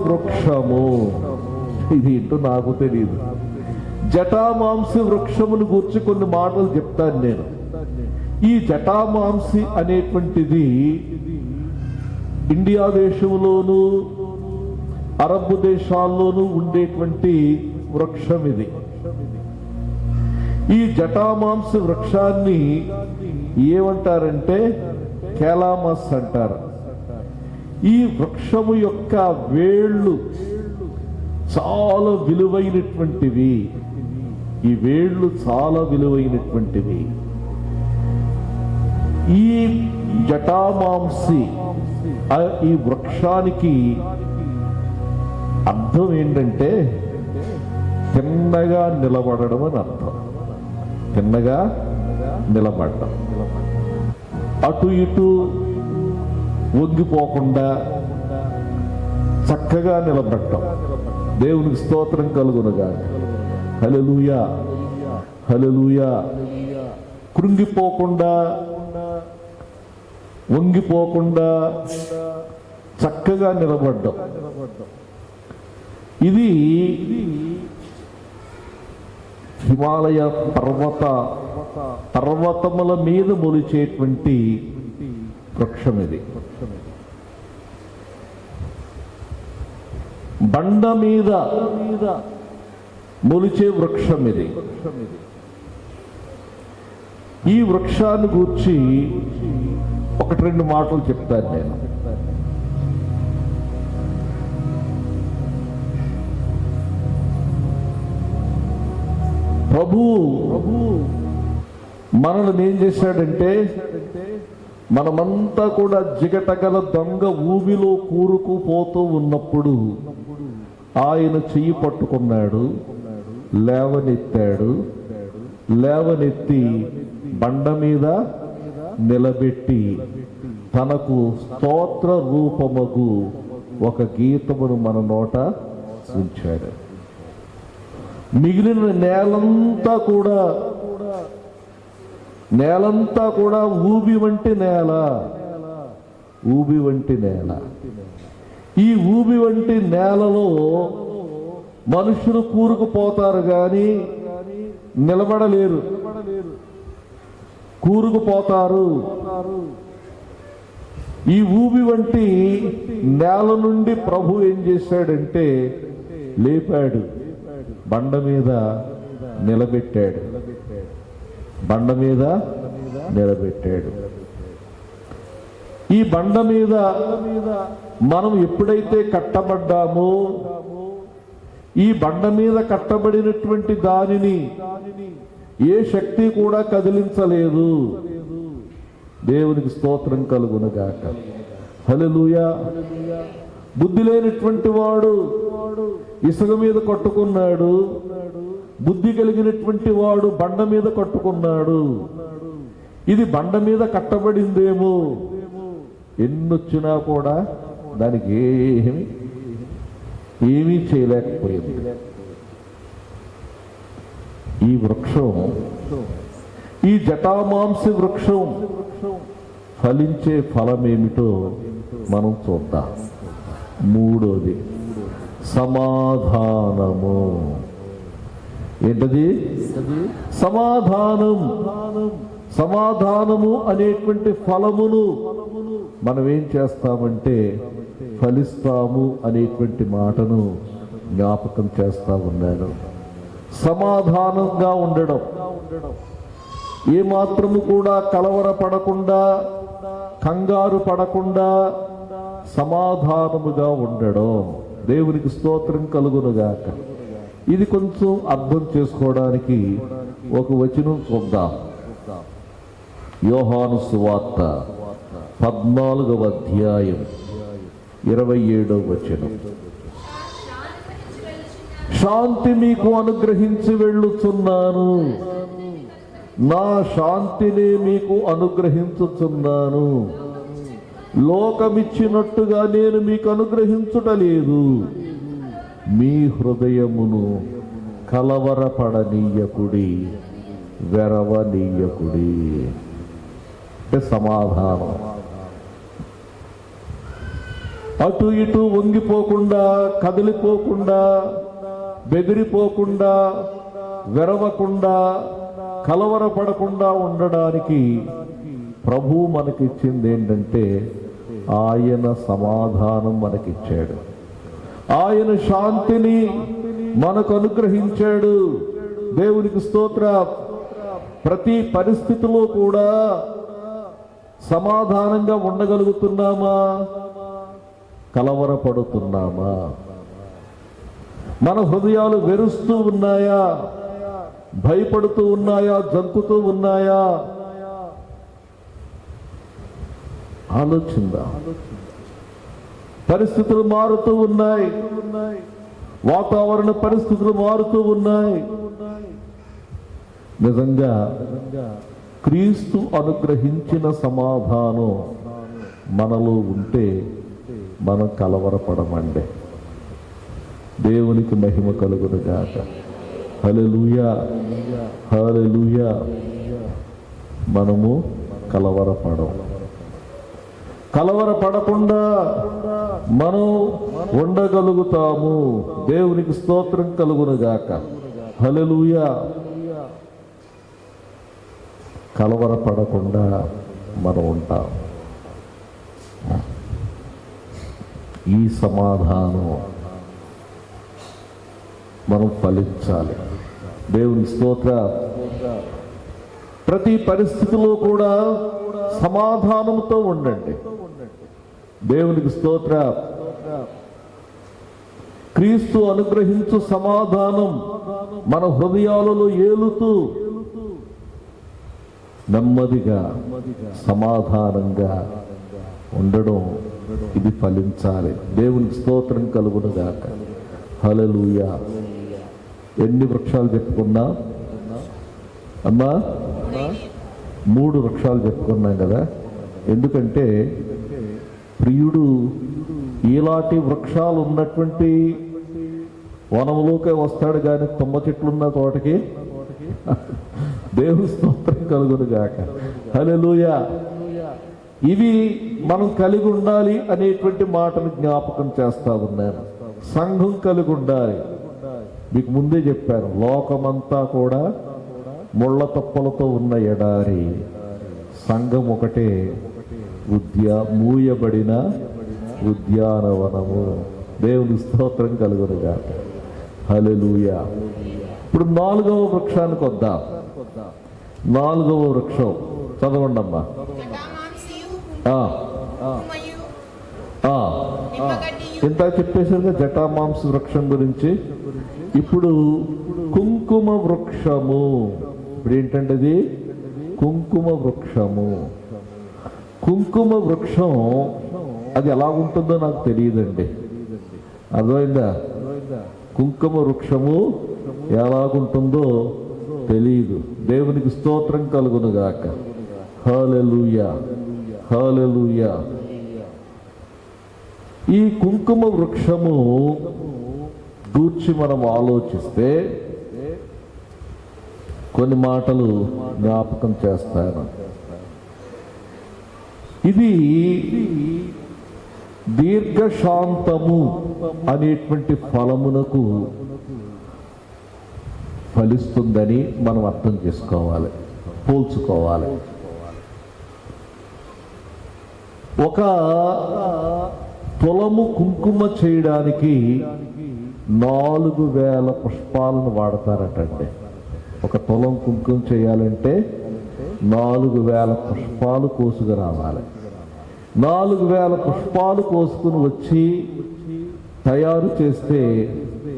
వృక్షము. ఇది ఏంటో నాకు తెలియదు. జటామాంసి వృక్షమును గూర్చి కొన్ని మాటలు చెప్తాను నేను. ఈ జటామాంసి అనేటువంటిది ఇండియా దేశంలోను అరబ్ దేశాల్లోనూ ఉండేటువంటి వృక్షం ఇది. ఈ జటామాంసి వృక్షాన్ని ఏమంటారంటే కేలామస్ అంటారు. ఈ వృక్షము యొక్క వేళ్ళు చాలా విలువైనటువంటివి. ఈ వేళ్ళు చాలా విలువైనటువంటివి. ఈ జటామాంసి ఈ వృక్షానికి అర్థం ఏంటంటే తిన్నగా నిలబడడం అని అర్థం. తిన్నగా నిలబడడం, అటు ఇటు వంగిపోకుండా చక్కగా నిలబడటం. దేవునికి స్తోత్రం కలుగునుగా. హల్లెలూయా, హల్లెలూయా. కృంగిపోకుండా, వంగిపోకుండా చక్కగా నిలబడ్డం. ఇది హిమాలయ పర్వతముల మీద మొలిచేటువంటి వృక్షం. ఇది బండ మీద మొలిచే వృక్షం. ఇది ఈ వృక్షాన్ని గూర్చి ఒకటి రెండు మాటలు చెప్తాను నేను. ప్రభు మనల్ని ఏం చేశాడంటే, మనమంతా కూడా జిగటగల దొంగ ఊబిలో కూరుకుపోతూ ఉన్నప్పుడు ఆయన చెయ్యి పట్టుకున్నాడు, లేవనెత్తాడు. లేవనెత్తి బండ మీద నిలబెట్టి తనకు స్తోత్ర రూపముగు ఒక గీతమును మన నోట ఉంచాడు. మిగిలిన నేలంతా కూడా ఊబి వంటి నేల. ఊబి వంటి నేల. ఈ ఊబి వంటి నేలలో మనుషులు కూరుకుపోతారు కానీ నిలబడలేరు. కూరుకుపోతారు. ఈ ఊబి వంటి నేల నుండి ప్రభు ఏం చేశాడంటే లేపాడు, బండ మీద నిలబెట్టాడు. బండ మీద నిలబెట్టాడు. ఈ బండ మీద మనం ఎప్పుడైతే కట్టబడ్డామో, ఈ బండ మీద కట్టబడినటువంటి దానిని ఏ శక్తి కూడా కదిలించలేదు. దేవునికి స్తోత్రం కలుగునుగాక. హల్లెలూయా. బుద్ధి లేనటువంటి వాడు ఇసుక మీద కట్టుకున్నాడు, బుద్ధి కలిగినటువంటి వాడు బండ మీద కట్టుకున్నాడు. ఇది బండ మీద కట్టబడిందేమో, ఎన్నొచ్చినా కూడా దానికి ఏమీ చేయలేకపోయింది. ఈ వృక్షం, ఈ జటామాంసి వృక్షం ఫలించే ఫలమేమిటో మనం చూద్దాం. మూడోది సమాధానము. ఏంటది? సమాధానం. సమాధానము అనేటువంటి ఫలమును మనం ఏం చేస్తామంటే ఫలిస్తాము అనేటువంటి మాటను జ్ఞాపకం చేస్తా ఉన్నాను. సమాధానంగా ఉండడం, ఏమాత్రము కూడా కలవరపడకుండా, కంగారు పడకుండా సమాధానముగా ఉండడం. దేవునికి స్తోత్రం కలుగునుగాక. ఇది కొంచెం అర్థం చేసుకోవడానికి ఒక వచనం చూద్దాం. యోహాను సువార్త 14వ అధ్యాయం 27వ వచనం. శాంతి మీకు అనుగ్రహించి వెళ్ళుచున్నాను, నా శాంతిని మీకు అనుగ్రహించుచున్నాను. లోకమిచ్చినట్టుగా నేను మీకు అనుగ్రహించుటలేదు. మీ హృదయమును కలవరపడనీయకుడి, వెరవనీయకుడి. అంటే సమాధానం. అటు ఇటు వంగిపోకుండా, కదిలిపోకుండా, బెదిరిపోకుండా, వెరవకుండా, కలవరపడకుండా ఉండడానికి ప్రభు మనకిచ్చింది ఏంటంటే ఆయన సమాధానం మనకిచ్చాడు. ఆయన శాంతిని మనకు అనుగ్రహించాడు. దేవునికి స్తోత్రం. ప్రతి పరిస్థితిలో కూడా సమాధానంగా ఉండగలుగుతున్నామా? కలవరపడుతున్నామా? మన హృదయాలు వెరుస్తూ ఉన్నాయా? భయపడుతూ ఉన్నాయా? జంకుతూ ఉన్నాయా? ఆలోచిందా. పరిస్థితులు మారుతూ ఉన్నాయి, వాతావరణ పరిస్థితులు మారుతూ ఉన్నాయి. నిజంగా క్రీస్తు అనుగ్రహించిన సమాధానం మనలో ఉంటే మనం కలవరపడమండి. దేవునికి మహిమ కలుగును గాక. హల్లెలూయా, హల్లెలూయా. మనము కలవరపడం. కలవరపడకుండా మనం ఉండగలుగుతాము. దేవునికి స్తోత్రం కలుగును గాక. హల్లెలూయా. కలవరపడకుండా మనం ఉంటాం. ఈ సమాధానం మనం ఫలించాలి. దేవుని స్తోత్రం. ప్రతి పరిస్థితిలో కూడా సమాధానంతో ఉండండి. దేవునికి స్తోత్రం. క్రీస్తు అనుగ్రహించు సమాధానం మన హృదయాలలో ఏలుతూ నెమ్మదిగా, సమాధానంగా ఉండడం, ఇది ఫలించాలి. దేవునికి స్తోత్రం కలుగును గాక. హల్లెలూయా. ఎన్ని వృక్షాలు చెప్పుకున్నా అమ్మా? 3 వృక్షాలు చెప్పుకున్నాం కదా. ఎందుకంటే ప్రియుడు ఇలాంటి వృక్షాలు ఉన్నటువంటి వనంలోకే వస్తాడు, కానీ తుమ్మ చెట్లున్న తోటకి దేవుని స్తోత్రం కలుగును గాక. హల్లెలూయా. ఇవి మనం కలిగి ఉండాలి అనేటువంటి మాటను జ్ఞాపకం చేస్తా ఉన్నాను. సంఘం కలిగి ఉండాలి. మీకు ముందే చెప్పాను, లోకమంతా కూడా ముళ్ళ తప్పలతో ఉన్న ఎడారి, సంఘం ఒకటే మూయబడిన ఉద్యానవనము. దేవుని స్తోత్రం కలుగును గాక. హల్లెలూయా. ఇప్పుడు 4వ వృక్షానికి వద్దాం. 4వ వృక్షం చదవండి అమ్మా. ఇంత చెప్పేసరిగా జటామాంస వృక్షం గురించి. ఇప్పుడు కుంకుమ వృక్షము. ఇప్పుడు ఏంటంటే అది కుంకుమ వృక్షము. కుంకుమ వృక్షం అది ఎలా ఉంటుందో నాకు తెలియదండి. అర్థమైందా? కుంకుమ వృక్షము ఎలాగుంటుందో తెలియదు. దేవునికి స్తోత్రం కలుగును గాక. హల్లెలూయా, హల్లెలూయా. ఈ కుంకుమ వృక్షము గూర్చి మనం ఆలోచిస్తే కొన్ని మాటలు జ్ఞాపకం చేస్తాను. ఇది దీర్ఘశాంతము అనేటువంటి ఫలమునకు ఫలిస్తుందని మనం అర్థం చేసుకోవాలి, పోల్చుకోవాలి. ఒక తులము కుంకుమ చేయడానికి 4000 పుష్పాలను వాడతారటండి. ఒక తులం కుంకుమ చేయాలంటే 4000 పుష్పాలు కోసుకు రావాలి. 4000 పుష్పాలు కోసుకుని వచ్చి తయారు చేస్తే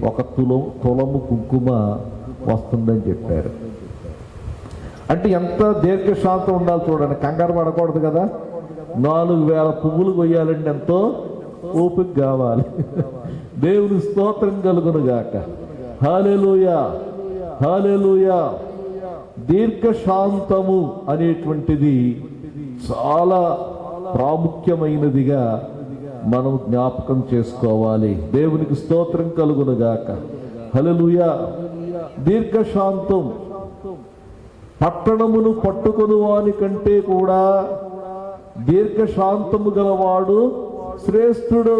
ఒక తులము కుంకుమ వస్తుందని చెప్పారు. అంటే ఎంత దీర్ఘశాంతం ఉండాలి చూడండి. కంగారు పడకూడదు కదా. 4000 పువ్వులు కొయ్యాలంటే ఎంతో ఓపిక కావాలి. దేవుని స్తోత్రం కలుగును గాక. హల్లెలూయా, హల్లెలూయా. దీర్ఘశాంతము అనేటువంటిది చాలా ప్రాముఖ్యమైనదిగా మనం జ్ఞాపకం చేసుకోవాలి. దేవునికి స్తోత్రం కలుగును గాక. హల్లెలూయా. దీర్ఘశాంతం పట్టణమును పట్టుకొని వాని కంటే కూడా దీర్ఘశాంతము గలవాడు శ్రేష్ఠుడు.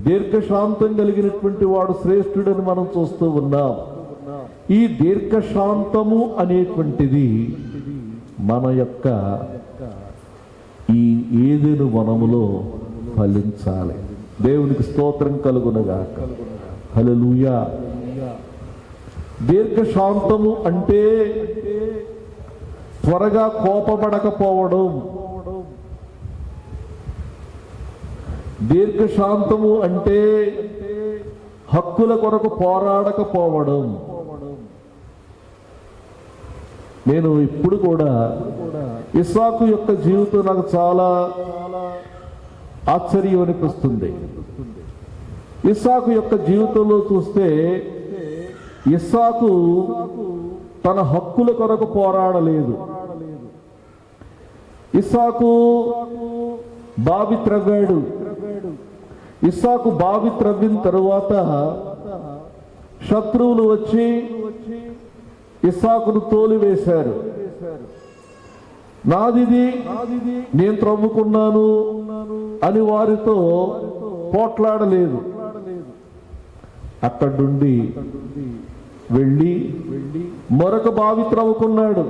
దీర్ఘశాంతం కలిగినటువంటి వాడు శ్రేష్ఠుడని మనం చూస్తూ ఉన్నాం. ఈ దీర్ఘశాంతము అనేటువంటిది మన యొక్క ఈ ఏదెను వనములో ఫలించాలి. దేవునికి స్తోత్రం కలుగునగాక. హల్లెలూయా. దీర్ఘశాంతము అంటే త్వరగా కోపపడకపోవడం. దీర్ఘశాంతము అంటే హక్కుల కొరకు పోరాడకపోవడం. నేను ఇప్పుడు కూడా ఇస్సాకు యొక్క జీవితం నాకు చాలా ఆశ్చర్యం అనిపిస్తుంది. ఇస్సాకు యొక్క జీవితంలో చూస్తే ఇస్సాకు తన హక్కుల కొరకు పోరాడలేదు. ఇస్సాకు బావి త్రవ్వాడు. ఇస్సాకు బావి త్రవ్విన తరువాత శత్రువులు వచ్చి ఇస్సాకును తోలివేశారు. నాదిది, నేను త్రవ్వుకున్నాను అని వారితో పోట్లాడలేదు. అక్కడి నుండి వెళ్ళి మరొక బావి త్రవ్వుకున్నాడు.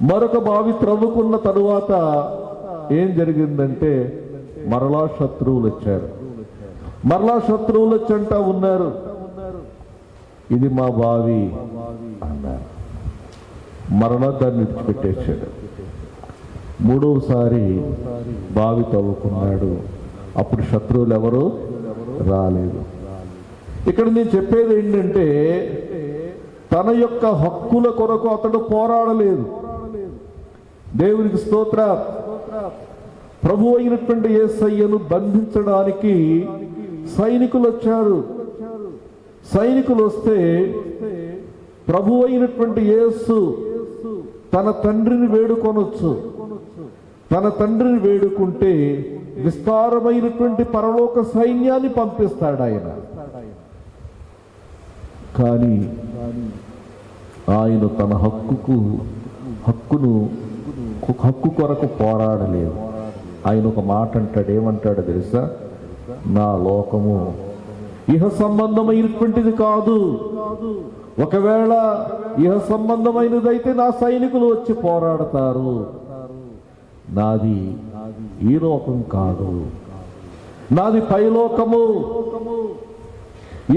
మరొక బావి త్రవ్వుకున్న తరువాత ఏం జరిగిందంటే మరలా శత్రువులు వచ్చారు. మరలా శత్రువులు వచ్చంటా ఉన్నారు, ఇది మా బావి అన్నారు. మరలా దాన్ని విడిచిపెట్టేశాడు. మూడవసారి బావి తవ్వుకున్నాడు. అప్పుడు శత్రువులు ఎవరు రాలేదు. ఇక్కడ నేను చెప్పేది ఏంటంటే తన యొక్క హక్కుల కొరకు అతడు పోరాడలేదు. దేవునికి స్తోత్ర. ప్రభు అయినటువంటి యేసయ్యను బంధించడానికి సైనికులు వచ్చారు. సైనికులు వస్తే ప్రభు అయినటువంటి యేసు తన తండ్రిని వేడుకొనొచ్చు. తన తండ్రిని వేడుకుంటే విస్తారమైనటువంటి పరలోక సైన్యాన్ని పంపిస్తాడు ఆయన. కానీ ఆయన తన హక్కు కొరకు పోరాడలేదు. ఆయన ఒక మాట అంటాడు. ఏమంటాడో తెలుసా? నా లోకము ఇహ సంబంధమైనటువంటిది కాదు. ఒకవేళ ఇహ సంబంధమైనదైతే నా సైనికులు వచ్చి పోరాడతారు. నాది ఈ లోకం కాదు, నాది పైలోకము.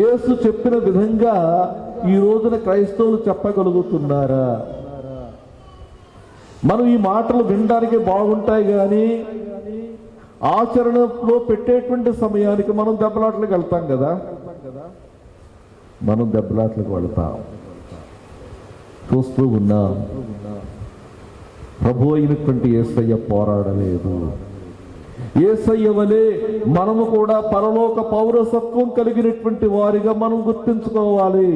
యేసు చెప్పిన విధంగా ఈ రోజున క్రైస్తవులు చెప్పగలుగుతున్నారా? మనం ఈ మాటలు వినడానికి బాగుంటాయి, కానీ ఆచరణలో పెట్టేటువంటి సమయానికి మనం దెబ్బలాట్లకు వెళ్తాం కదా. మనం దెబ్బలాట్లకు వెళ్తాం. చూస్తూ ఉన్నాం, ప్రభు అయినటువంటి యేసయ్య పోరాడలేదు. యేసయ్య వలె మనము కూడా పరలోక పౌరసత్వం కలిగినటువంటి వారిగా మనం గుర్తించుకోవాలి.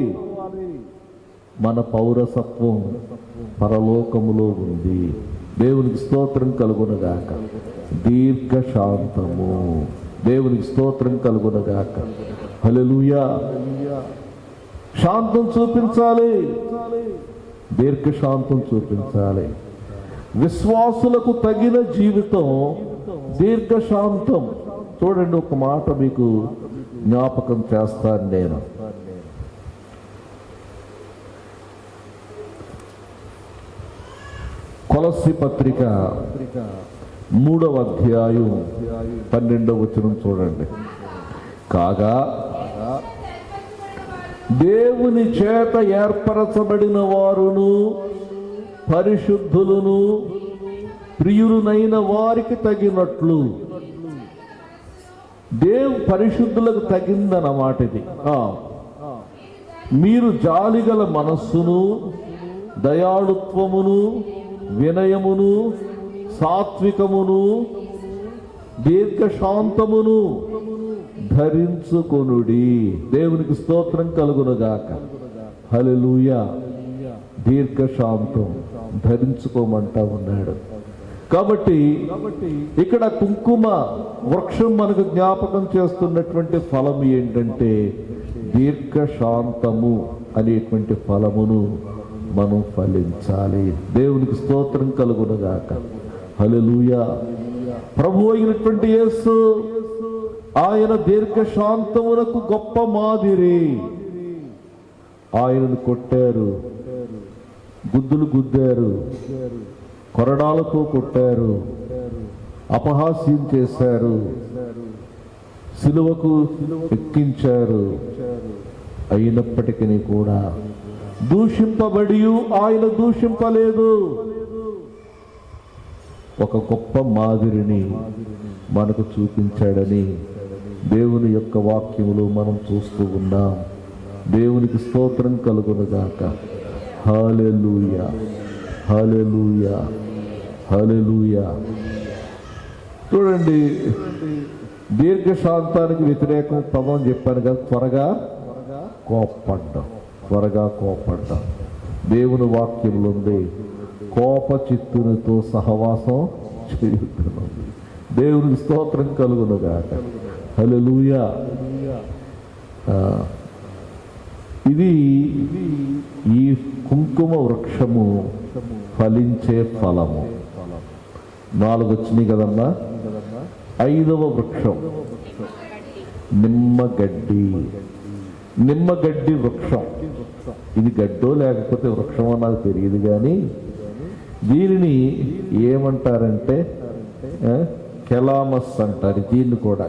మన పౌరసత్వం పరలోకములో ఉంది. దేవునికి స్తోత్రం కలుగునగాక. దీర్ఘశాంతము. దేవునికి స్తోత్రం కలుగునగాక. హల్లెలూయా. శాంతం చూపించాలి, దీర్ఘశాంతం చూపించాలి. విశ్వాసులకు తగిన జీవితం దీర్ఘశాంతం. చూడండి, ఒక మాట మీకు జ్ఞాపకం చేస్తాను నేను. కొలస్సీ పత్రిక 3వ అధ్యాయం 12వ వచనం చూడండి. కాగా దేవుని చేత ఏర్పరచబడిన వారును పరిశుద్ధులను ప్రియులునైన వారికి తగినట్లు. పరిశుద్ధులకు తగిందన్నమాట ఇది. మీరు జాలిగల మనస్సును, దయాళుత్వమును, వినయమును, సాత్వికమును, దీర్ఘశాంతమును ధరించుకొనుడి. దేవునికి స్తోత్రం కలుగునుగాక. హల్లెలూయా. దీర్ఘశాంతం ధరించుకోమంటా ఉన్నాడు. కాబట్టి ఇక్కడ కుంకుమ వృక్షం మనకు జ్ఞాపకం చేస్తున్నటువంటి ఫలం ఏంటంటే దీర్ఘశాంతము అనేటువంటి ఫలమును మనం ఫలించాలి. దేవునికి స్తోత్రం కలుగునుగాక. హల్లెలూయా. ప్రభు అయినటువంటి యేసు ఆయన దీర్ఘశాంతమునకు గొప్ప మాదిరి. ఆయనను కొట్టారు, గుద్దులు గుద్దారు, కొరడాలతో కొట్టారు, అపహాస్యం చేశారు, సిలువకు ఎక్కించారు. అయినప్పటికీ కూడా దూషింపబడి ఆయన దూషింపలేదు. ఒక గొప్ప మాదిరిని మనకు చూపించాడని దేవుని యొక్క వాక్యములో మనం చూస్తూ ఉన్నాం. దేవునికి స్తోత్రం కలుగునుగాక. హల్లెలూయా, హల్లెలూయా, హల్లెలూయా. చూడండి, దీర్ఘశాంతానికి వ్యతిరేకం పదం చెప్పాను కదా, త్వరగా కోపడ్డం. దేవుని వాక్యంలో ఉంది, కోప చిత్తునితో సహవాసం చేయుచున్నాం. దేవునికి స్తోత్రం కలుగునుగాక. హల్లెలూయా. ఇది ఈ కుంకుమ వృక్షము ఫలించే ఫలము. 4 వచ్చినాయి కదమ్మా. 5వ వృక్షం నిమ్మగడ్డి వృక్షం. ఇది గడ్డో లేకపోతే వృక్షమో నాకు తెలియదు, కానీ దీనిని ఏమంటారంటే కెలామస్ అంటారు. దీన్ని కూడా,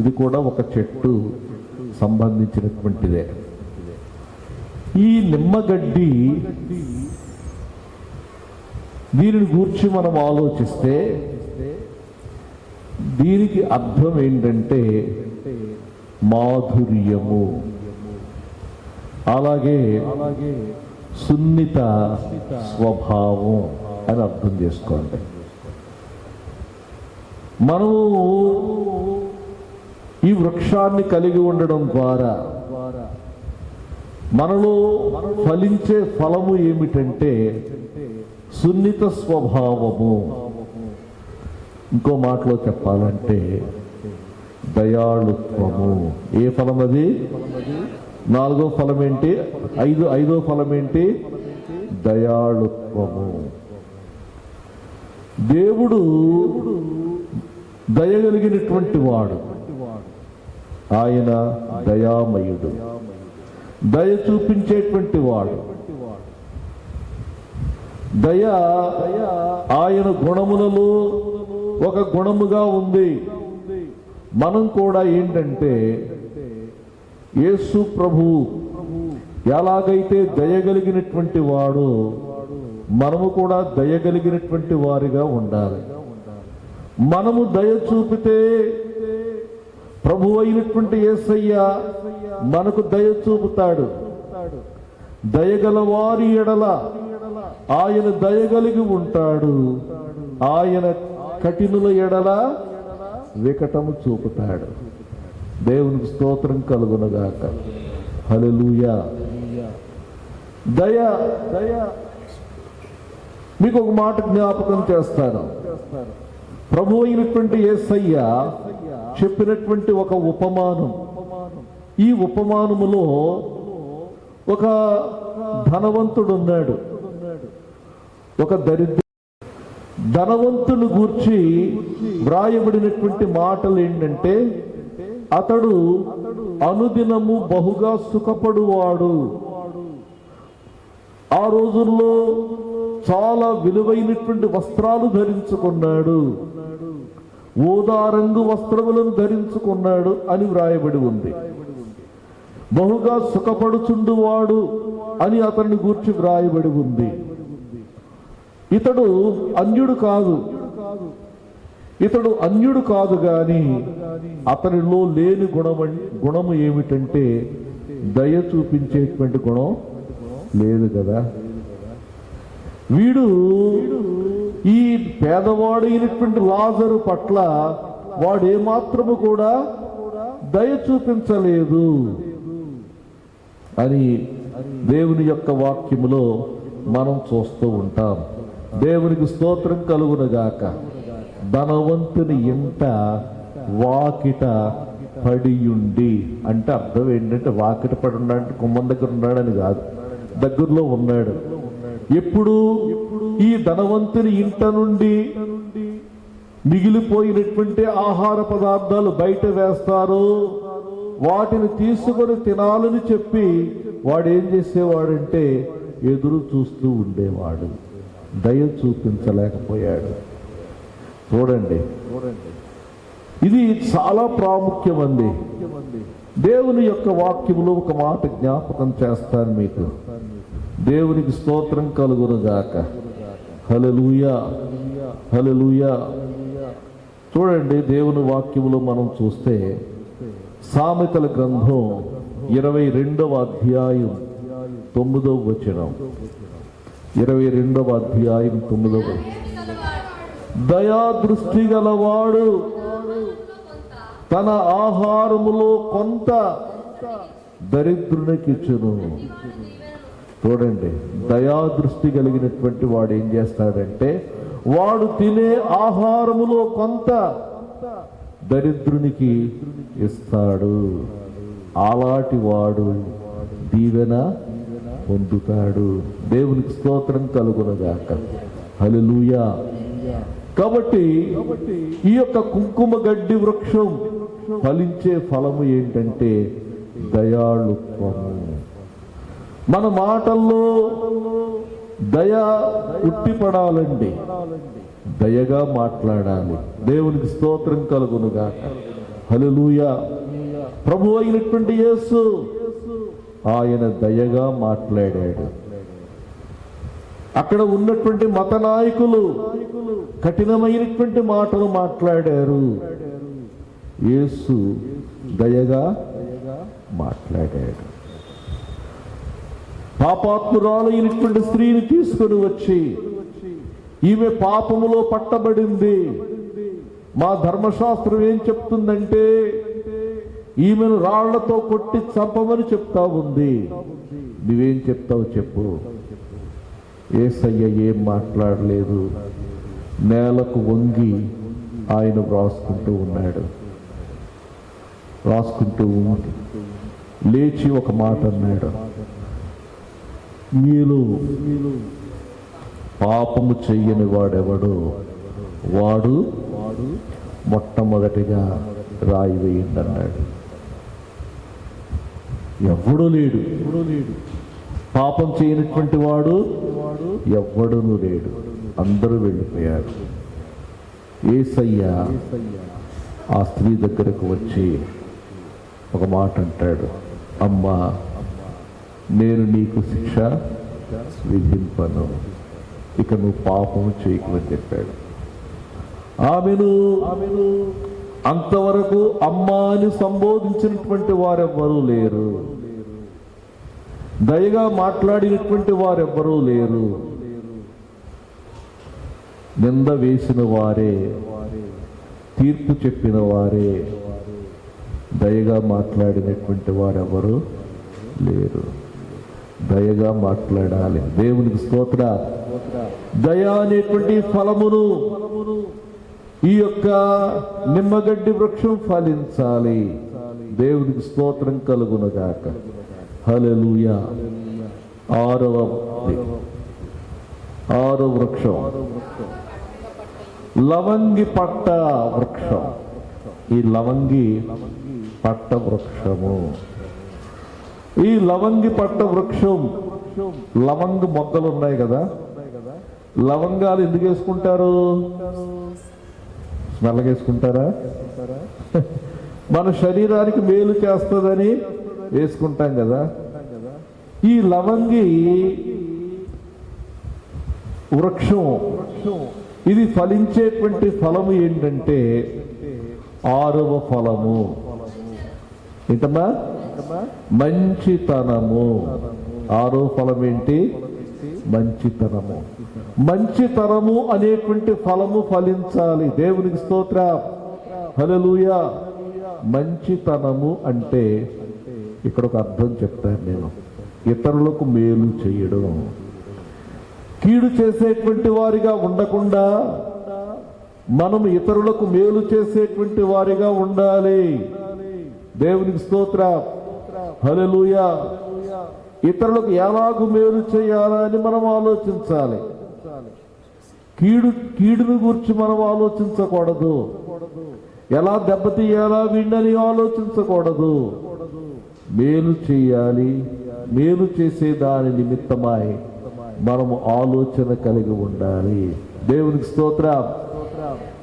ఇది కూడా ఒక చెట్టు సంబంధించినటువంటిదే. ఈ నిమ్మగడ్డి, దీనిని గూర్చి మనం ఆలోచిస్తే దీనికి అర్థం ఏంటంటే మాధుర్యము, అలాగే సున్నిత స్వభావం అని అర్థం చేసుకోండి. మనము ఈ వృక్షాన్ని కలిగి ఉండడం ద్వారా మనలో ఫలించే ఫలము ఏమిటంటే సున్నిత స్వభావము. ఇంకో మాటలో చెప్పాలంటే దయాళుత్వము. ఏ ఫలం అది? 4వ ఫలం ఏంటి? 5వ ఫలం ఏంటి? దయాళుత్వము. దేవుడు దయగలిగినటువంటి వాడు. ఆయన దయామయుడు, దయ చూపించేటువంటి వాడు. దయ ఆయన గుణములలో ఒక గుణముగా ఉంది. మనం కూడా ఏంటంటే యేసు ప్రభు ఎలాగైతే దయగలిగినటువంటి వాడు, మనము కూడా దయగలిగినటువంటి వారిగా ఉండాలి. మనము దయ చూపితే ప్రభు అయినటువంటి యేసయ్య మనకు దయ చూపుతాడు. దయగల వారి ఎడల ఆయన దయగలిగి ఉంటాడు. ఆయన కఠినుల ఎడల వికటము చూపుతాడు. దేవునికి స్తోత్రం కలుగునుగాక. హల్లెలూయా. దయ మీకు ఒక మాట జ్ఞాపకం చేస్తాను. ప్రభు అయినటువంటి యేసయ్య చెప్పినటువంటి ఒక ఉపమానం. ఈ ఉపమానములో ఒక ధనవంతుడు ఉన్నాడు, ఒక ధనవంతుని గూర్చి వ్రాయబడినటువంటి మాటలు ఏంటంటే, అతడు అనుదినము బహుగా సుఖపడువాడు. ఆ రోజుల్లో చాలా విలువైనటువంటి వస్త్రాలు ధరించుకున్నాడు, ఊదా రంగు వస్త్రములను ధరించుకున్నాడు అని వ్రాయబడి ఉంది. బహుగా సుఖపడుచుండువాడు అని అతన్ని గూర్చి వ్రాయబడి ఉంది. ఇతడు అన్యుడు కాదు గాని అతనిలో లేని గుణము ఏమిటంటే దయ చూపించేటువంటి గుణం లేదు కదా. వీడు ఈ పేదవాడైనటువంటి లాజరు పట్ల వాడేమాత్రము కూడా దయ చూపించలేదు అని దేవుని యొక్క వాక్యములో మనం చూస్తూ ఉంటాం. దేవునికి స్తోత్రం కలుగునుగాక. ధనవంతుని ఇంట వాకిట పడియుండి అంటే అర్థం ఏంటంటే వాకిట పడి ఉన్నాడంటే కుమ్మం దగ్గర ఉన్నాడని కాదు, దగ్గరలో ఉన్నాడు. ఎప్పుడు ఈ ధనవంతుని ఇంట నుండి మిగిలిపోయినటువంటి ఆహార పదార్థాలు బయట వేస్తారు, వాటిని తీసుకొని తినాలని చెప్పి వాడు ఏం చేసేవాడంటే ఎదురు చూస్తూ ఉండేవాడు, దయ చూపించలేకపోయాడు. చూడండి, ఇది చాలా ప్రాముఖ్యమండి. దేవుని యొక్క వాక్యములో ఒక మాట జ్ఞాపకం చేస్తాను మీకు. దేవునికి స్తోత్రం కలుగునుగాక. హల్లెలూయా, హల్లెలూయా. చూడండి, దేవుని వాక్యములో మనం చూస్తే సామెతల గ్రంథం 22వ అధ్యాయం 9వ వచనం. 22వ అధ్యాయం 9వ వచనం. దయా దృష్టి గలవాడు తన ఆహారములో కొంత దరిద్రునికిచ్చును. చూడండి, దయా దృష్టి కలిగినటువంటి వాడు ఏం చేస్తాడంటే వాడు తినే ఆహారములో కొంత దరిద్రునికి ఇస్తాడు. అలాంటి వాడు దీవెన పొందుతాడు. దేవునికి స్తోత్రం కలుగునుగాక. హల్లెలూయా. కాబట్టి ఈ యొక్క కుంకుమ గడ్డి వృక్షం ఫలించే ఫలము ఏంటంటే దయాళుత్వము. మన మాటల్లో దయ ఉట్టిపడాలండి, దయగా మాట్లాడాలి. దేవునికి స్తోత్రం కలుగునుగాక. హల్లెలూయా. ప్రభు అయినటువంటి యేసు ఆయన దయగా మాట్లాడాడు. అక్కడ ఉన్నటువంటి మత నాయకులు కఠినమైనటువంటి మాటలు మాట్లాడారు, యేసు దయగా మాట్లాడాడు. పాపాత్మురాలైనటువంటి స్త్రీని తీసుకొని వచ్చి, ఈమె పాపములో పట్టబడింది, మా ధర్మశాస్త్రం ఏం చెప్తుందంటే ఈమెను రాళ్లతో కొట్టి చంపమని చెప్తా ఉంది, నువ్వేం చెప్తావు చెప్పు. యేసయ్య ఏం మాట్లాడలేదు, నేలకు వంగి ఆయన వ్రాసుకుంటూ ఉన్నాడు. రాసుకుంటూ లేచి ఒక మాట అన్నాడు, మీలో పాపము చెయ్యని వాడెవడో వాడు మొట్టమొదటిగా రాయి వేయండి అన్నాడు. ఎవడూ లేడు, పాపం చేయనటువంటి వాడు ఎవ్వడూ లేడు, అందరూ వెళ్ళిపోయారు. యేసయ్య ఆ స్త్రీ దగ్గరకు వచ్చి ఒక మాట అంటాడు, అమ్మా, నేను నీకు శిక్ష విధింపను, ఇక నువ్వు పాపము చేయకమని చెప్పాడు. ఆమెను అంతవరకు అమ్మా అని సంబోధించినటువంటి వారెవ్వరూ లేరు, దయగా మాట్లాడినటువంటి వారెవ్వరూ లేరు. నింద వేసిన వారే, తీర్పు చెప్పిన వారే, దయగా మాట్లాడినటువంటి వారెవరు లేరు. దయగా మాట్లాడాలి. దేవునికి స్తోత్ర. దయ అనేటువంటి ఫలమును ఈ యొక్క నిమ్మగడ్డి వృక్షం ఫలించాలి. దేవునికి స్తోత్రం కలుగునుగాక. హల్లెలూయా. ఆరో వృక్షం లవంగి పట్ట వృక్షం. ఈ లవంగి పట్ట వృక్షము, ఈ లవంగి పట్ట వృక్షం, లవంగ మొగ్గలు ఉన్నాయి కదా, లవంగాలు ఎందుకు వేసుకుంటారు? స్మెల్ వేసుకుంటారా? మన శరీరానికి మేలు చేస్తుందని వేసుకుంటాం కదా. ఈ లవంగి వృక్షం ఇది ఫలించేటువంటి ఫలము ఏంటంటే ఆరవ ఫలము. ఏంటమ్మా? మంచితనము. ఆరో ఫలం ఏంటి? మంచితనము. మంచితనము అనేటువంటి ఫలము ఫలించాలి. దేవునికి స్తోత్రం. హల్లెలూయా. మంచితనము అంటే ఇక్కడ ఒక అర్థం చెప్తాను నేను. ఇతరులకు మేలు చేయడం, కీడు చేసేటువంటి వారిగా ఉండకుండా మనం ఇతరులకు మేలు చేసేటువంటి వారిగా ఉండాలి. దేవునికి స్తోత్రం. హల్లెలూయా. ఇతరులకు ఎలాగూ మేలు చేయాలని మనం ఆలోచించాలి. కీడును గూర్చి మనం ఆలోచించకూడదు. ఎలా దెబ్బతీయాలా వీణ్ణని ఆలోచించకూడదు. మేలు చేయాలి, మేలు చేసే దాని నిమిత్తమై మనము ఆలోచన కలిగి ఉండాలి. దేవునికి స్తోత్రం.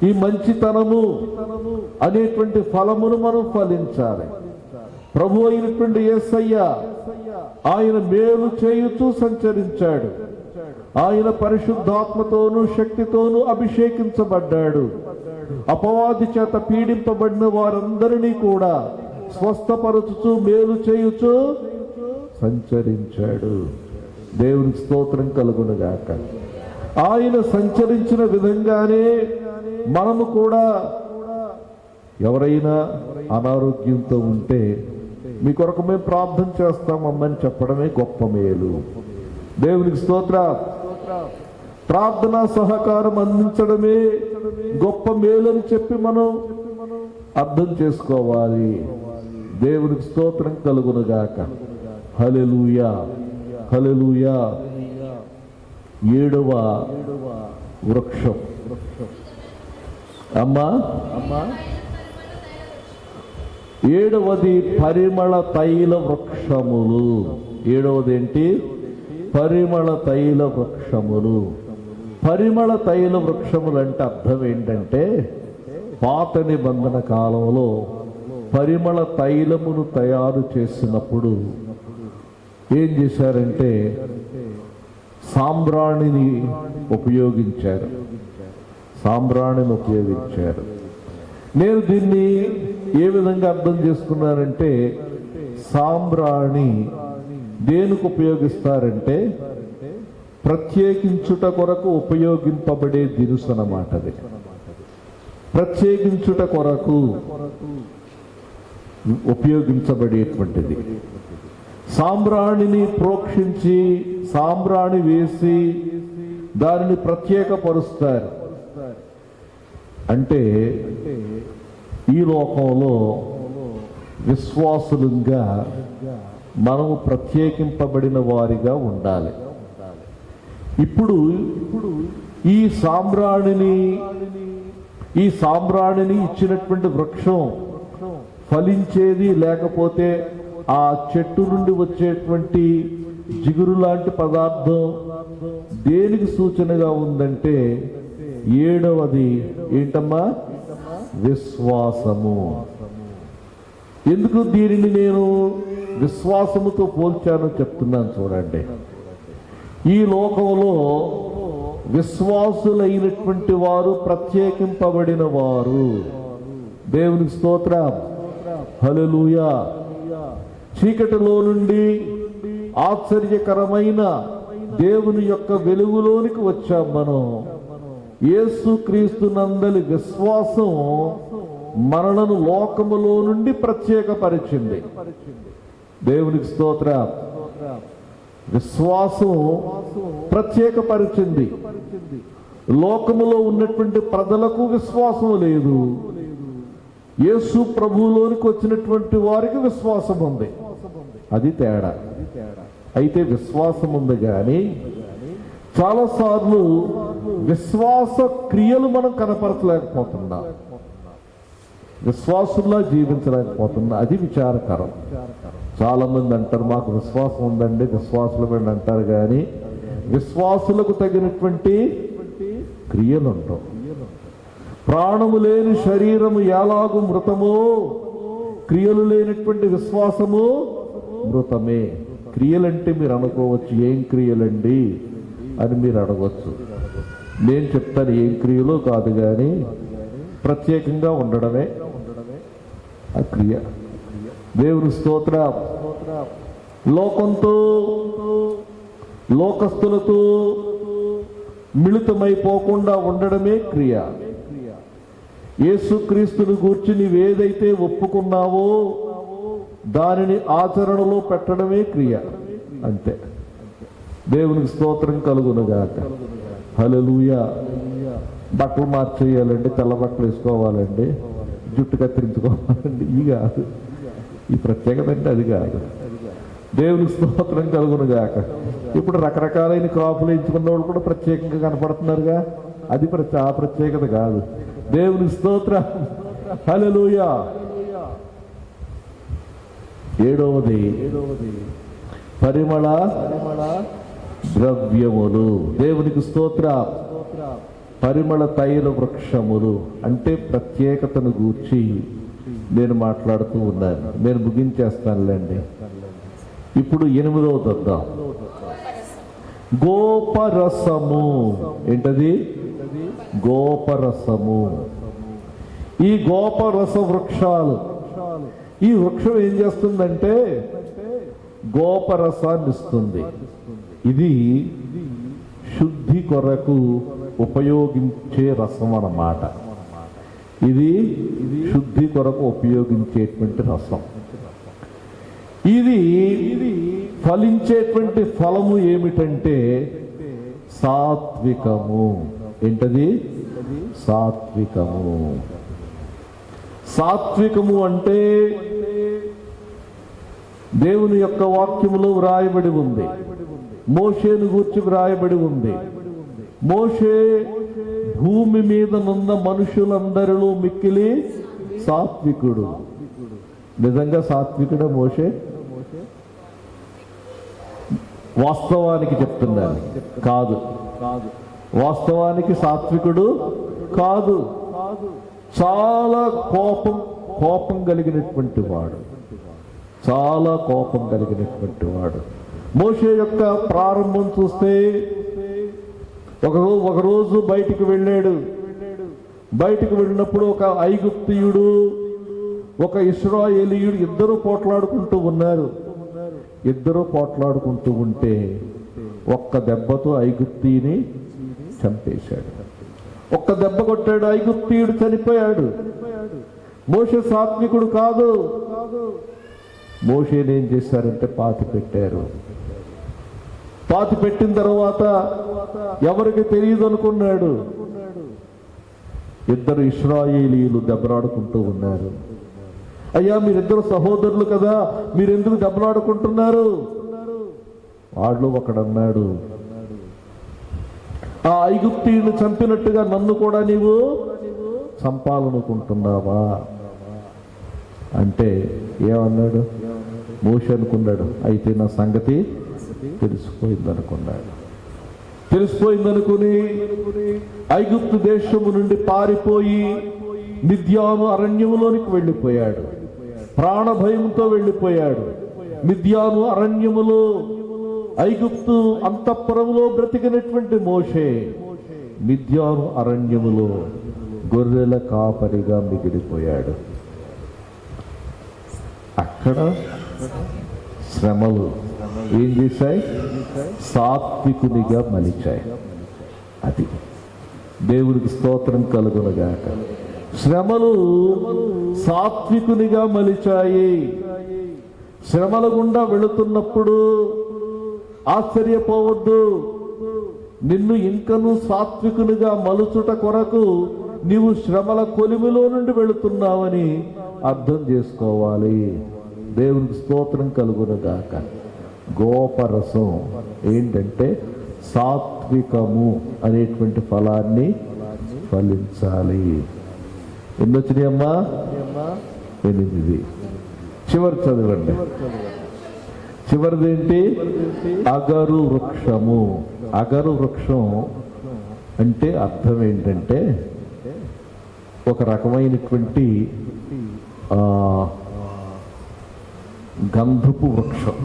ఈ మంచితనము అనేటువంటి ఫలమును మనం ఫలించాలి. ప్రభు అయినటువంటి యేసయ్య ఆయన మేలు చేయుచూ సంచరించాడు. ఆయన పరిశుద్ధాత్మతోనూ శక్తితోనూ అభిషేకించబడ్డాడు. అపవాది చేత పీడింపబడిన వారందరినీ కూడా స్వస్థపరచుచు మేలు చేయుచు సంచరించాడు. దేవునికి స్తోత్రం కలుగునుగాక. ఆయన సంచరించిన విధంగానే మనము కూడా ఎవరైనా అనారోగ్యంతో ఉంటే మీ కొరకు మేము ప్రార్థన చేస్తామమ్మని చెప్పడమే గొప్ప మేలు. దేవునికి స్తోత్రం. ప్రార్థనా సహకారం అందించడమే గొప్ప మేలు అని చెప్పి మనం అర్థం చేసుకోవాలి. దేవునికి స్తోత్రం కలుగునుగాక. హల్లెలూయా, హల్లెలూయా. 7వ వృక్షం అమ్మా 7వది పరిమళ తైల వృక్షములు. 7వది ఏంటి? పరిమళ తైల వృక్షములు. పరిమళ తైల వృక్షములు అంటే అర్థం ఏంటంటే, పాత నిబంధన కాలంలో పరిమళ తైలమును తయారు చేసినప్పుడు ఏం చేశారంటే సాంబ్రాణిని ఉపయోగించారు. నేను దీన్ని ఏ విధంగా అర్థం చేసుకున్నానంటే, సాంబ్రాణి దేనికి ఉపయోగిస్తారంటే ప్రత్యేకించుట కొరకు ఉపయోగింపబడే దినుసు అన్నమాట. అది ప్రత్యేకించుట కొరకు ఉపయోగించబడేటువంటిది. సాంబ్రాణిని ప్రోక్షించి సాంబ్రాణి వేసి దానిని ప్రత్యేకపరుస్తారు. అంటే ఈ లోకంలో విశ్వాసులుగా మనము ప్రత్యేకింపబడిన వారిగా ఉండాలి. ఇప్పుడు ఈ సాంబ్రాణిని ఇచ్చినటువంటి వృక్షం ఫలించేది, లేకపోతే ఆ చెట్టు నుండి వచ్చేటువంటి జిగురు లాంటి పదార్థం దేనికి సూచనగా ఉందంటే 7వది ఏంటమ్మా? విశ్వాసము. ఎందుకు దీనిని నేను విశ్వాసముతో పోల్చానో చెప్తున్నాను చూడండి. ఈ లోకంలో విశ్వాసులైనటువంటి వారు ప్రత్యేకింపబడిన వారు. దేవునికి స్తోత్రం. హల్లెలూయా. చీకటిలో నుండి ఆశ్చర్యకరమైన దేవుని యొక్క వెలుగులోనికి వచ్చాం మనం. యేసుక్రీస్తు నందలి విశ్వాసం మనలను లోకములో నుండి ప్రత్యేకపరిచింది. దేవునికి స్తోత్రం. విశ్వాసం ప్రత్యేకపరిచింది. లోకములో ఉన్నటువంటి ప్రజలకు విశ్వాసం లేదు. యేసు ప్రభువులోనికి వచ్చినటువంటి వారికి విశ్వాసం ఉంది. అది తేడా. అయితే విశ్వాసం ఉంది కానీ చాలాసార్లు విశ్వాస క్రియలు మనం కనపరచలేకపోతున్నాం, విశ్వాసుల్లా జీవించలేకపోతున్నా. అది విచారకరం. చాలా మంది అంటారు మాకు విశ్వాసం ఉందండి, విశ్వాసులమండి అంటారు, కానీ విశ్వాసులకు తగినటువంటి క్రియలు ఉంటాం. ప్రాణము లేని శరీరము ఎలాగూ మృతమో, క్రియలు లేనటువంటి విశ్వాసము మృతమే. క్రియలంటే మీరు అనుకోవచ్చు, ఏం క్రియలండి అని మీరు అడగవచ్చు. నేను చెప్తాను ఏం క్రియలో కాదు, కానీ ప్రత్యేకంగా ఉండడమే ఆ క్రియ. దేవుని స్తోత్రం. లోకంతో లోకస్తులతో మిళితమైపోకుండా ఉండడమే క్రియ. యేసుక్రీస్తుని గూర్చి నీవేదైతే ఒప్పుకున్నావో దానిని ఆచరణలో పెట్టడమే క్రియ. అంతే. దేవునికి స్తోత్రం కలుగునుగాక. హల్లెలూయా. బట్టలు మార్చేయాలండి, తెల్ల బట్టలు వేసుకోవాలండి, జుట్టు కత్తిరించుకోవాలండి, ఇవి కాదు. ఈ ప్రత్యేకత అంటే అది కాదు. దేవునికి స్తోత్రం కలుగునుగాక. ఇప్పుడు రకరకాలైన క్రాపులు ఎంచుకున్న వాళ్ళు కూడా ప్రత్యేకంగా కనపడుతున్నారుగా. అది ఆ ప్రత్యేకత కాదు. దేవుని స్తోత్రం. హల్లెలూయా. ఏడవది పరిమళ ద్రవ్యములు. దేవునికి స్తోత్రం. పరిమళ తైల వృక్షములు అంటే ప్రత్యేకతను గూర్చి నేను మాట్లాడుతూ ఉన్నాను. నేను ముగించేస్తానులేండి. ఇప్పుడు 8వ వద్దాం. గోపరసము. ఏంటది? గోపరసము. ఈ గోపరస వృక్షాలు, ఈ వృక్షం ఏం చేస్తుందంటే గోపరసాన్ని ఇస్తుంది. ఇది శుద్ధి కొరకు ఉపయోగించే రసం అన్నమాట. ఇది శుద్ధి కొరకు ఉపయోగించేటువంటి రసం. ఇది ఫలించేటువంటి ఫలము ఏమిటంటే సాత్వికము. ఏంటది? సాత్వికము. సాత్వికము అంటే దేవుని యొక్క వాక్యములో వ్రాయబడి ఉంది. మోషేను గూర్చి వ్రాయబడి ఉంది. మోషే భూమి మీద నున్న మనుషులందరిలో మిక్కిలి సాత్వికుడు. నిజంగా సాత్వికుడా మోషే? వాస్తవానికి చెప్తున్నాను, కాదు. వాస్తవానికి సాత్వికుడు కాదు. చాలా కోపం కలిగినటువంటి వాడు. చాలా కోపం కలిగినటువంటి వాడు. మోషే యొక్క ప్రారంభం చూస్తే ఒకరోజు బయటికి వెళ్ళాడు. బయటికి వెళ్ళినప్పుడు ఒక ఐగుప్తీయుడు, ఒక ఇశ్రాయేలీయుడు ఇద్దరు పోట్లాడుకుంటూ ఉన్నారు. ఇద్దరు పోట్లాడుకుంటూ ఉంటే ఒక్క దెబ్బతో ఐగుప్తీని చంపేశాడు. ఒక్క దెబ్బ కొట్టాడు, ఐగుప్తీయుడు చనిపోయాడు. మోషే సాత్వికుడు కాదు. మోషేని ఏం చేశారంటే పాతి పెట్టారు. పాతి పెట్టిన తర్వాత ఎవరికి తెలియదు అనుకున్నాడు. ఇద్దరు ఇశ్రాయేలీయులు దెబ్బలాడుకుంటూ ఉన్నారు. అయ్యా, మీరిద్దరు సహోదరులు కదా, మీరెందుకు దెబ్బలాడుకుంటున్నారు? వాళ్ళు ఒకడన్నాడు, ఆ ఐగుప్తీయుని చంపినట్టుగా నన్ను కూడా నీవు చంపాలనుకుంటున్నావా అంటే ఏమన్నాడు? మోషే అనుకున్నాడు, అయితే నా సంగతి తెలిసిపోయిందనుకున్నాడు. తెలిసిపోయిందనుకుని ఐగుప్తు దేశము నుండి పారిపోయి మిద్యాను అరణ్యములోనికి వెళ్ళిపోయాడు. ప్రాణ భయంతో వెళ్ళిపోయాడు. మిద్యాను అరణ్యములో, ఐగుప్తు అంతఃపురములో బ్రతికినటువంటి మోషే మిద్యాను అరణ్యములో గొర్రెల కాపరిగా మిగిలిపోయాడు. అక్కడ శ్రమలు ఏం చేశాయి? సాత్వికునిగా మలిచాయి. అది దేవుడికి స్తోత్రం కలుగునుగాక. శ్రమలు సాత్వికునిగా మలిచాయి. శ్రమల గుండా వెళుతున్నప్పుడు ఆశ్చర్యపోవద్దు. నిన్ను ఇంకను సాత్వికునిగా మలుచుట కొరకు నీవు శ్రమల కొలిమిలో నుండి వెళుతున్నావని అర్థం చేసుకోవాలి. దేవునికి స్తోత్రం కలుగునుగాక. గోపరసం ఏంటంటే సాత్వికము అనేటువంటి ఫలాన్ని ఫలించాలి. ఎన్ని వచ్చినాయమ్మా? 8. చివరి చదవండి. చివరిదేంటి? అగరు వృక్షము. అగరు వృక్షం అంటే అర్థం ఏంటంటే ఒక రకమైనటువంటి గంధపు వృక్షం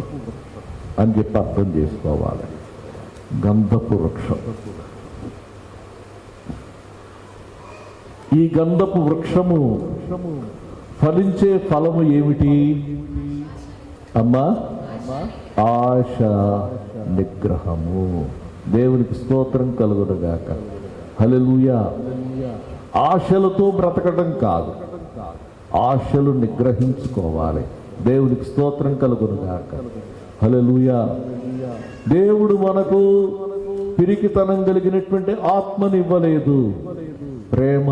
అని చెప్పి అర్థం చేసుకోవాలి. గంధపు వృక్షం. ఈ గంధపు వృక్షము ఫలించే ఫలము ఏమిటి అమ్మా? ఆశ నిగ్రహము. దేవునికి స్తోత్రం కలుగునుగాక. హల్లెలూయా. ఆశలతో బ్రతకడం కాదు, ఆశలు నిగ్రహించుకోవాలి. దేవునికి స్తోత్రం కలుగునుగాక. హల్లెలూయా. దేవుడు మనకు పిరికితనం కలిగినటువంటి ఆత్మని ఇవ్వలేదు. ప్రేమ,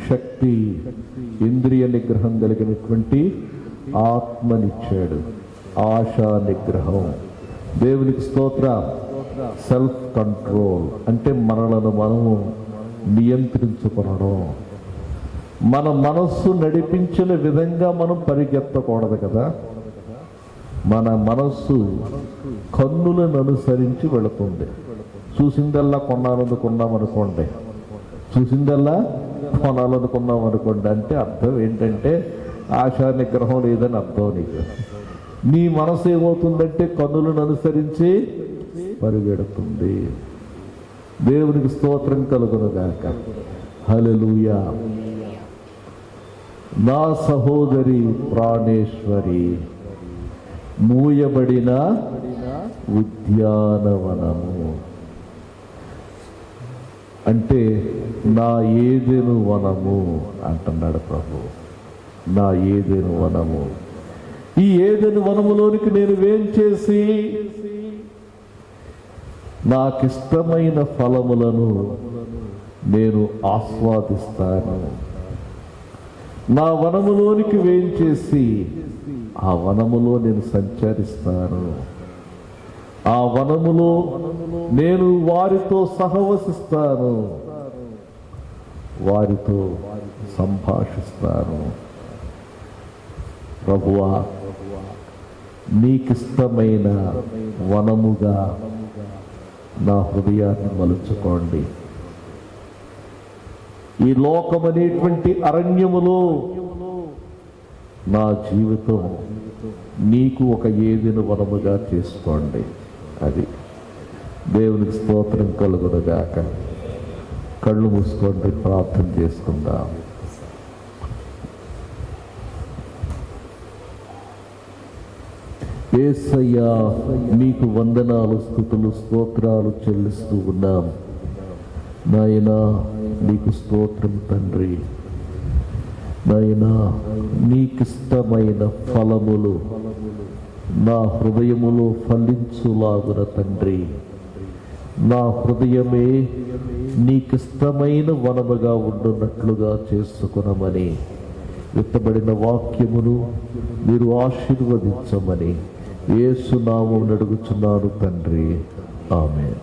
శక్తి, ఇంద్రియ నిగ్రహం కలిగినటువంటి ఆత్మనిచ్చాడు. ఆశా నిగ్రహం. దేవునికి స్తోత్రం. సెల్ఫ్ కంట్రోల్ అంటే మనలను మనము నియంత్రించుకొనడం. మన మనస్సు నడిపించిన విధంగా మనం పరిగెత్తకూడదు కదా. మన మనస్సు కన్నులను అనుసరించి వెళుతుంది. చూసిందల్లా కొనాలనుకున్నాం అనుకోండి, అంటే అర్థం ఏంటంటే ఆశా నిగ్రహం లేదని అర్థం. నీకు నీ మనసు ఏమవుతుందంటే కన్నులను అనుసరించి పరిగెడుతుంది. దేవునికి స్తోత్రం కలుగునుగాక. హల్లెలూయా. నా సహోదరి ప్రాణేశ్వరి, మూయబడిన ఉద్యానవనము అంటే నా ఏదెను వనము అంటున్నాడు ప్రభు. నా ఏదెను వనము. ఈ ఏదెను వనములోనికి నేను వేంచేసి నాకిష్టమైన ఫలములను నేను ఆస్వాదిస్తాను. నా వనములోనికి వేంచేసి ఆ వనములో నేను సంచరిస్తాను. ఆ వనములో నేను వారితో సహవసిస్తాను, వారితో సంభాషిస్తాను. ప్రభువా, నీకిష్టమైన వనముగా నా హృదయాన్ని మలుచుకోండి. ఈ లోకమనేటువంటి అరణ్యములో నా జీవితం నీకు ఒక ఏదెను వనముగా చేసుకోండి. అది దేవునికి స్తోత్రం కలుగునుగాక. కళ్ళు మూసుకోండి, ప్రార్థన చేసుకుందాం. యేసయ్యా, నీకు వందనాలు, స్తుతులు, స్తోత్రాలు చెల్లిస్తూ ఉన్నాం. నాయనా, నీకు స్తోత్రం తండ్రి. నాయనా, నీకిష్టమైన ఫలములు నా హృదయములో ఫలించులాగున తండ్రి. నా హృదయమే నీకిష్టమైన వనముగా ఉండున్నట్లుగా చేసుకునమని, విత్తబడిన వాక్యమును మీరు ఆశీర్వదించమని యేసు నామమున అడుగుచున్నాను తండ్రి. ఆమేన్.